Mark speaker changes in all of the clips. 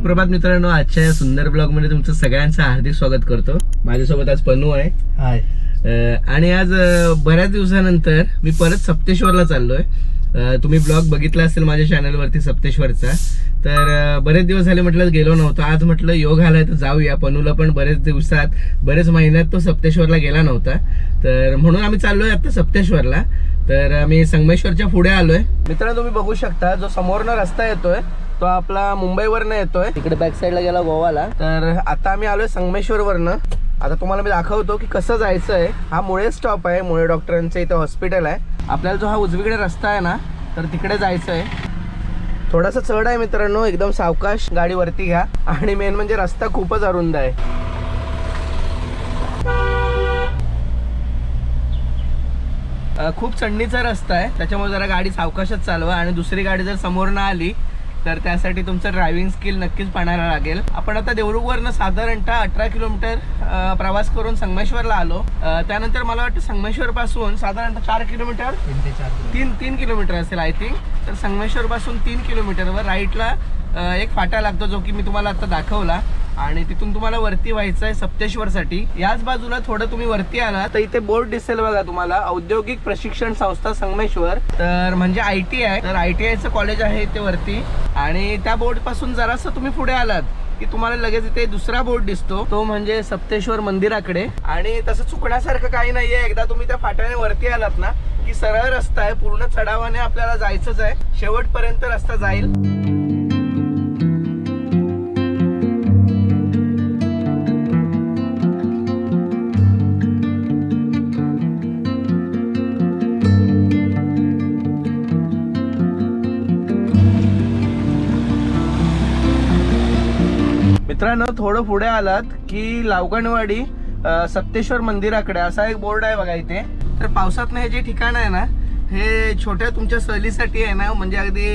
Speaker 1: सुप्रभात मित्रांनो, आजच्या या सुंदर ब्लॉग मध्ये तुमचं सगळ्यांचं हार्दिक स्वागत करतो। माझ्यासोबत आज पन्नू आहे।
Speaker 2: हाय।
Speaker 1: आणि आज बऱ्याच दिवसानंतर मी परत सप्तेश्वरला चाललोय। तुम्ही ब्लॉग बघितला असेल माझ्या चॅनल वरती सप्तेश्वरचा। तर बरेच दिवस झाले म्हटलं गेलो नव्हतो, आज म्हटलं योग आलाय तर जाऊया। पन्नूला पण बरेच महिन्यात तो सप्तेश्वरला गेला नव्हता, तर म्हणून आम्ही चाललोय आता सप्तेश्वरला। तर आम्ही संगमेश्वरच्या पुढे आलोय। मित्रांनो तुम्ही बघू शकता, जो समोरनं रस्ता येतोय तो आपला मुंबईवरनं येतोय, इकडे बॅक साइडला गेला गोवाला। तर आता आम्ही आलोय संगमेश्वरवरनं। आता तुम्हाला मी दाखवतो की कसं जायचं आहे। हा मुळे स्टॉप आहे, मुळे डॉक्टरांचं इथं हॉस्पिटल आहे। आपल्याला जो हा उजवीकडे रस्ता आहे ना, तर तिकडे जायचं आहे। थोडासा चढ आहे मित्रांनो, एकदम सावकाश गाडी वरती घ्या। आणि मेन म्हणजे रस्ता खूपच अरुंद आहे। खूप चढणीचा रस्ता आहे, त्याच्यामुळे जरा गाडी सावकाशच चालवा। आणि दुसरी गाडी जर समोरनं आली तर त्यासाठी तुमचं ड्रायव्हिंग स्किल नक्कीच पाहायला लागेल। आपण आता देवरुखवरनं साधारणतः 18 किलोमीटर प्रवास करून संगमेश्वरला आलो। त्यानंतर मला वाटतं संगमेश्वर पासून साधारणतः 4 किलोमीटर 3 किलोमीटर असेल आय थिंक। तर संगमेश्वर पासून 3 किलोमीटरवर राईटला एक फाटा लागतो, जो की मी तुम्हाला आता दाखवला। आणि तिथून तुम्हाला वरती व्हायचं आहे सप्तेश्वरसाठी। याच बाजूला थोडं तुम्ही वरती आला तर इथे बोर्ड दिसेल बघा तुम्हाला, औद्योगिक प्रशिक्षण संस्था संगमेश्वर। तर म्हणजे ITI, तर ITIचं कॉलेज आहे इथे वरती। आणि त्या बोर्ड पासून जरासं तुम्ही पुढे आलात की तुम्हाला लगेच इथे दुसरा बोर्ड दिसतो, तो म्हणजे सप्तेश्वर मंदिराकडे। आणि तसं चुकण्यासारखं काही नाहीये, एकदा तुम्ही त्या फाट्याने वरती आलात ना की सरळ रस्ता आहे, पूर्ण चढावाने आपल्याला जायचंच आहे, शेवटपर्यंत रस्ता जाईल। मित्रांनो थोडं पुढे आलात की लावगणवाडी सप्तेश्वर मंदिराकडे असा एक बोर्ड आहे बघा इथे। तर पावसात हे जे ठिकाण आहे ना, हे छोट्या तुमच्या सहलीसाठी आहे ना, म्हणजे अगदी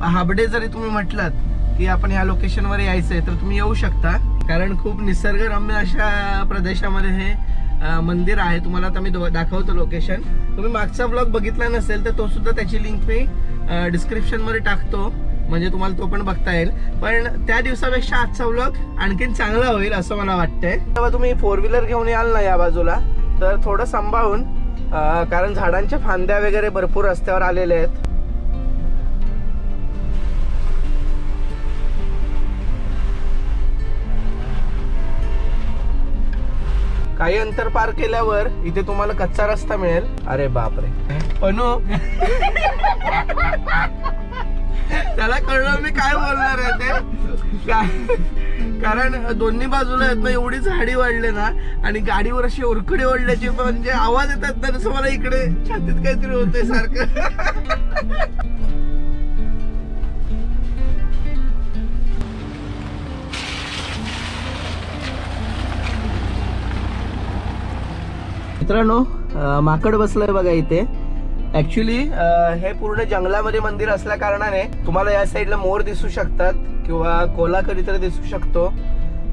Speaker 1: हाबडे जरी तुम्ही म्हटलात की आपण ह्या लोकेशनवर यायचंय तर तुम्ही येऊ शकता, कारण खूप निसर्गरम्य अशा प्रदेशामध्ये हे मंदिर आहे। तुम्हाला आता मी दाखवतो लोकेशन। तुम्ही मागचा ब्लॉग बघितला नसेल तर तो सुद्धा त्याची लिंक मी डिस्क्रिप्शन मध्ये टाकतो, म्हणजे तुम्हाला तो पण बघता येईल। पण त्या दिवसापेक्षा आजचा व्लॉग आणखीन चांगला होईल असं मला वाटतंय। तेव्हा तुम्ही 4 व्हीलर घेऊन याल ना या बाजूला, तर थोडं सांभाळून, कारण झाडांच्या फांद्या वगैरे भरपूर रस्त्यावर आलेले आहेत। काही अंतर पार केल्यावर इथे तुम्हाला कच्चा रस्ता मिळेल। अरे बापरे पन्नू, त्याला कळलं मी काय बोलणार आहे ते, कारण दोन्ही बाजूला आहेत ना एवढी झाडी वाढले ना, आणि गाडीवर अशी ओरखडे ओढल्याची म्हणजे आवाज येतात ना, तसं मला इकडे छातीत काहीतरी होतंय सारखं। मित्रांनो माकड बसलंय बघा इथे। ऍक्च्युली हे पूर्ण जंगलामध्ये मंदिर असल्या कारणाने तुम्हाला या साईडला मोर दिसू शकतात किंवा कोल्हा कधीतरी दिसू शकतो।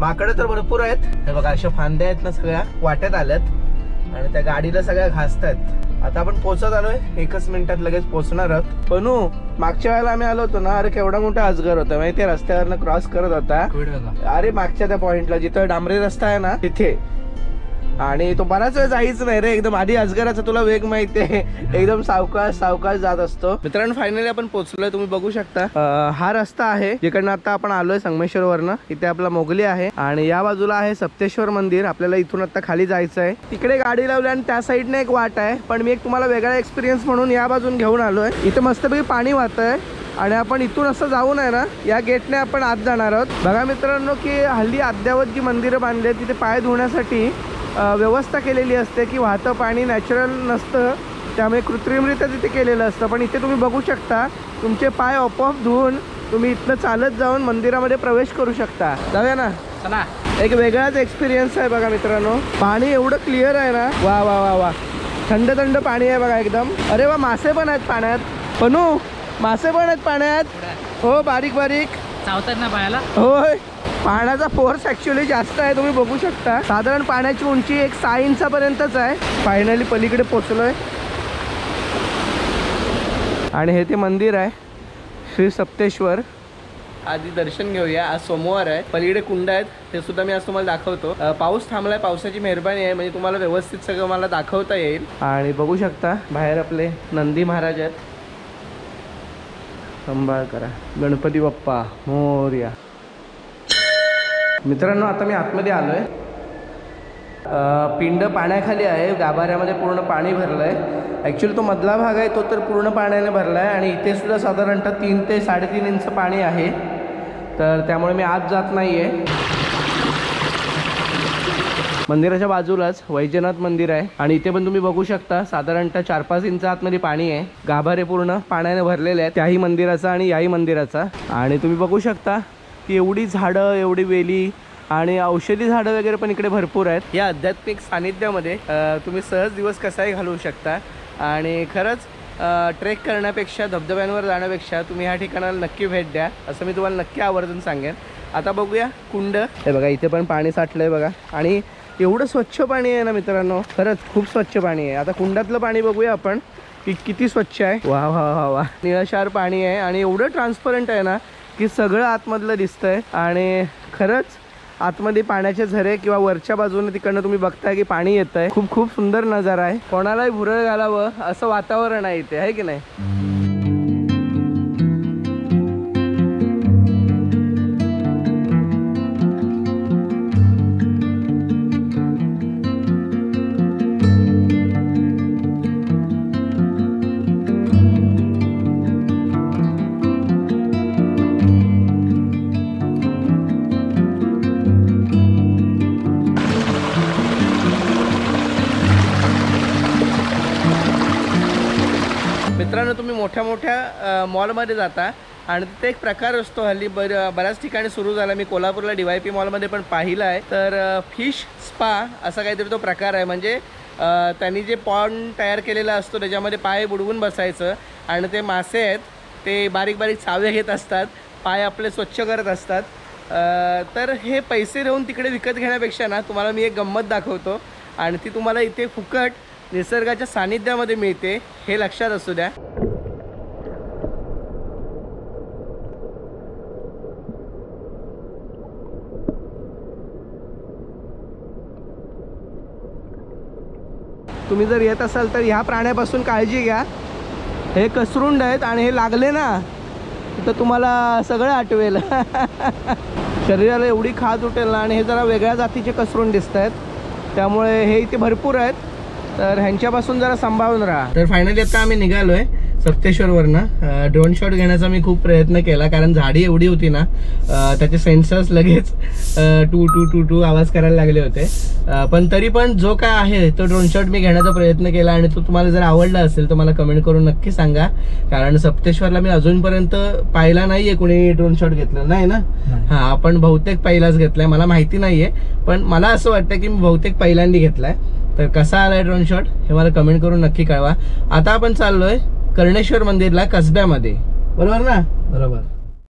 Speaker 1: माकडं तर भरपूर आहेत, हे बघा अशा फांद्या आहेत ना, सगळ्या वाट्यात आल्यात आणि त्या गाडीला सगळ्या घासतात। आता आपण पोहोचत आलोय, 1 मिनिटात लगेच पोहोचणार आहोत। पन्नू, मागच्या वेळेला आम्ही आलो होतो ना, अरे केवढा मोठा अजगर होता माहितीये, रस्त्यावरनं क्रॉस करत होता। अरे मागच्या त्या पॉइंटला जिथं डांबरी रस्ता आहे ना तिथे, आणि तो बराच वेळ जायच नाही रे, एकदम आधी अजगराचा तुला वेग माहितीये, एकदम सावकाश सावकाश जात असतो। मित्रांनो फायनली आपण पोहोचलोय, तुम्ही बघू शकता हा रस्ता आहे जिकडनं आता आपण आलोय संगमेश्वर वरनं। इथे आपला मोगली आहे आणि या बाजूला आहे सप्तेश्वर मंदिर। आपल्याला इथून आता खाली जायचं आहे, तिकडे गाडी लावली आणि त्या साईडने एक वाट आहे, पण मी एक तुम्हाला वेगळा एक्सपिरियन्स म्हणून या बाजून घेऊन आलोय। इथे मस्तपैकी पाणी वाहतंय आणि आपण इथून असं जाऊन आहे ना, या गेटने आपण आत जाणार आहोत। बघा मित्रांनो की हल्ली अद्यावत जी मंदिरं बांधली आहेत तिथे पाय धुण्यासाठी व्यवस्था केलेली असते, की वाहतं पाणी नॅचरल नसतं, त्यामुळे कृत्रिमरित्या तिथे केलेलं असतं। पण इथे तुम्ही बघू शकता, तुमचे पाय आपोआप धुवून तुम्ही इथनं चालत जाऊन मंदिरामध्ये प्रवेश करू शकता। जाऊया ना, चला। एक वेगळाच एक्सपिरियन्स आहे बघा मित्रांनो, पाणी एवढं क्लिअर आहे ना, वा वा वा वा, थंड थंड पाणी आहे बघा एकदम। अरे वा, मासे पण आहेत पाण्यात। पन्नू, मासे पण आहेत पाण्यात? हो, बारीक बारीक
Speaker 2: चावतात ना पायाला।
Speaker 1: होय, पाण्याचा फोर्स ऍक्च्युअली जास्त आहे, तुम्ही बघू शकता। साधारण पाण्याची उंची 1 इंचापर्यंतच आहे। फायनली पलीकडे पोहोचलोय आणि हे ते मंदिर आहे श्री सप्तेश्वर। आधी दर्शन घेऊया. आज सोमवार आहे. पलीकडे कुंड आहेत ते सुद्धा मी आज तुम्हाला दाखवतो. पाऊस थांबलाय, पावसाची मेहरबानी आहे म्हणजे तुम्हाला व्यवस्थित सगळं मला दाखवता येईल. आणि बघू शकता बाहेर आपले नंदी महाराज आहेत. संभाळ करा. गणपती बाप्पा मोरया. मित्रांनो आता मी आतमध्ये आलोय. पिंड पाण्याखाली आहे. गाभाऱ्यामध्ये पूर्ण पाणी भरलं आहे. ॲक्च्युली तो मधला भाग आहे तो तर पूर्ण पाण्याने भरला आहे आणि इथे सुद्धा साधारणतः 3 ते 3.5 इंच पाणी आहे. तर त्यामुळे मी आत जात नाही आहे. मंदिराच्या बाजूलाच वैजनाथ मंदिर आहे आणि इथे पण तुम्ही बघू शकता साधारणतः 4-5 इंच आतमध्ये पाणी आहे. गाभारे पूर्ण पाण्याने भरलेले आहेत, त्याही मंदिराचा आणि याही मंदिराचा. आणि तुम्ही बघू शकता की एवढी झाडं, एवढी वेली आणि औषधी झाडं वगैरे पण इकडे भरपूर आहेत. या आध्यात्मिक सानिध्यामध्ये तुम्ही सहज दिवस कसाही घालवू शकता. आणि खरंच ट्रेक करण्यापेक्षा, धबधब्यांवर जाण्यापेक्षा तुम्ही ह्या ठिकाणाला नक्की भेट द्या, असं मी तुम्हाला नक्की आवर्जून सांगेन. आता बघूया कुंड. हे बघा इथे पण पाणी साठलं आहे बघा. आणि एवढं स्वच्छ पाणी आहे ना मित्रांनो, खरंच खूप स्वच्छ पाणी आहे. आता कुंडातलं पाणी बघूया आपण की किती स्वच्छ आहे. वा वा वा वा. निळाशार पाणी आहे आणि एवढं ट्रान्सपरंट आहे ना की सगळं आतमधलं दिसतंय. आणि खरंच आतमध्ये पाण्याचे झरे किंवा वरच्या बाजूने तिकडनं तुम्ही बघताय की पाणी येत आहे. खूप खूप सुंदर नजारा आहे. कोणालाही भुरळ घालावं असं वातावरण आहे इथे, आहे की नाही. मित्रांनो तुम्ही मोठ्या मोठ्या मॉलमध्ये जाता आणि तिथे एक प्रकार असतो हल्ली बऱ्याच ठिकाणी सुरू झाला. मी कोल्हापूरला DYP मॉलमध्ये पण पाहिला आहे. तर फिश स्पा असा काहीतरी तो प्रकार आहे. म्हणजे त्यांनी जे पॉन्ड तयार केलेला असतो त्याच्यामध्ये पाय बुडवून बसायचं आणि ते मासे आहेत ते बारीक बारीक चावे घेत असतात, पाय आपले स्वच्छ करत असतात. तर हे पैसे देऊन तिकडे विकत घेण्यापेक्षा ना तुम्हाला मी एक गंमत दाखवतो आणि ती तुम्हाला इथे फुकट निसर्गाच्या सानिध्यामध्ये मिळते, हे लक्षात असू द्या. तुम्ही जर येत असाल तर ह्या प्राण्यापासून काळजी घ्या. हे कसरुंड आहेत आणि हे लागले ना तर तुम्हाला सगळं आठवेल. शरीराला एवढी खाज उठेल ना. आणि हे जरा वेगळ्या जातीचे कसरुंड दिसत आहेत त्यामुळे हे इथे भरपूर आहेत. तर ह्यांच्यापासून जरा सांभाळून राहा. तर फायनली आता आम्ही निघालोय सप्तेश्वरवरनं. ड्रोन शॉट घेण्याचा मी खूप प्रयत्न केला कारण झाडी एवढी होती ना त्याचे सेन्सर्स लगेच टू टू टू टू आवाज करायला लागले होते. पण तरी पण जो काय आहे तो ड्रोन शॉट मी घेण्याचा प्रयत्न केला आणि तो तुम्हाला जर आवडला असेल तर मला कमेंट करून नक्की सांगा. कारण सप्तेश्वरला मी अजूनपर्यंत पाहिला नाहीये कोणी ड्रोन शॉट घेतलं नाही ना. हां आपण बहुतेक पहिलाच घेतलाय. मला माहिती नाहीये पण मला असं वाटतं की मी बहुतेक पहिल्यांदा घेतलाय. तर कसा आलाय ड्रोन शॉट हे मला कमेंट करून नक्की कळवा. आता आपण चाललोय कर्णेश्वर मंदिरला कसब्यामध्ये, बरोबर ना. बरोबर.